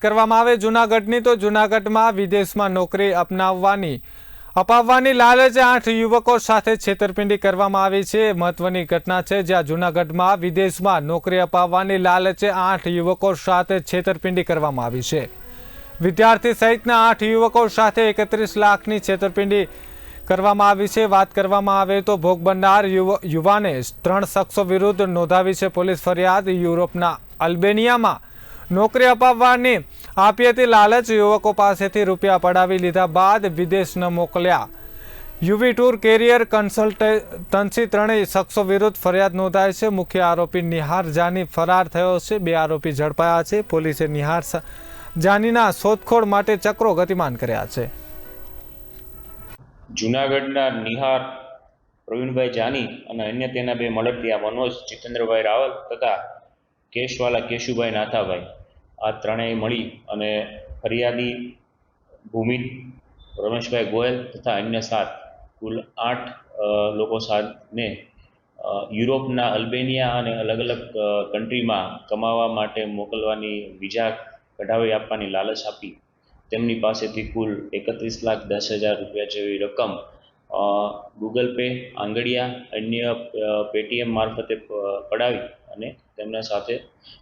કરવામાં આવે જૂનાગઢની તો જૂનાગઢમાં વિદેશમાં નોકરી અપાવવાની લાલચે 8 યુવકો સાથે છેતરપિંડી કરવામાં આવી છે। મહત્વની ઘટના છે, જ્યાં જૂનાગઢમાં વિદેશમાં નોકરી અપાવવાની લાલચે 8 યુવકો સાથે છેતરપિંડી કરવામાં આવી છે। વિદ્યાર્થી સહિતના 8 યુવકો સાથે 31 લાખની છેતરપિંડી કરવામાં આવી છે। વાત કરવામાં આવે તો ભોગ બનનાર યુવાને 3 શખ્સો વિરુદ્ધ નોંધાવી છે પોલીસ ફરિયાદ। યુરોપના અલ્બેનિયામાં નોકરી અપાવવાની આપી હતી લાલચ। યુવકો પાસેથી રૂપિયા પડાવી લીધા બાદ વિદેશ ન મોકલ્યા। યુવી ટૂર કેરિયર કન્સલ્ટન્સી 3 શખ્સો વિરુદ્ધ ફરિયાદ નોંધાઈ છે। મુખ્ય આરોપી નિહાર જાની ફરાર થયો છે। 2 આરોપી ઝડપાયા છે। પોલીસે નિહાર જાનીના શોધખોળ માટે ચક્રો ગતિમાન કર્યા છે। જૂનાગઢના નિહાર પ્રવીણભાઈ જાની અને અન્ય તેના 2 મળતિયા મનોજ જીતેન્દ્રભાઈ રાવલ તથા કેશવાલા કેશુભાઈ નાથાભાઈ, આ ત્રણેય મળી અને ફરિયાદી ભૂમિત રમેશભાઈ ગોયલ તથા અન્ય 7 કુલ 8 લોકો સાથે યુરોપના અલ્બેનિયા અને અલગ અલગ કન્ટ્રીમાં કમાવા માટે મોકલવાની વિઝા કઢાવી આપવાની લાલચ આપી તેમની પાસેથી કુલ 31,10,000 રૂપિયા જેવી રકમ ગૂગલ પે, આંગડિયા, અન્ય પેટીએમ મારફતે પડાવી અને તેમના સાથે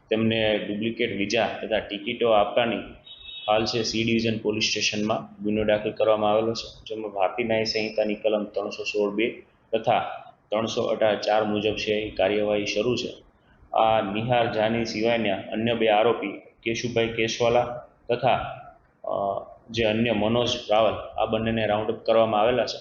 તેમને ડુપ્લિકેટ વિઝા તથા ટિકિટો આપવાની હાલ છે સી ડિવિઝન પોલીસ સ્ટેશનમાં ગુનો દાખલ કરવામાં આવેલો છે, જેમાં ભારતીય ન્યાય સંહિતાની કલમ 316(2) તથા 318(4) મુજબ છે એ કાર્યવાહી શરૂ છે। આ નિહાર જાની સિવાયના અન્ય 2 આરોપી કેશુભાઈ કેશવાલા તથા જે અન્ય મનોજ રાવલ, આ બંનેને રાઉન્ડ અપ કરવામાં આવેલા છે।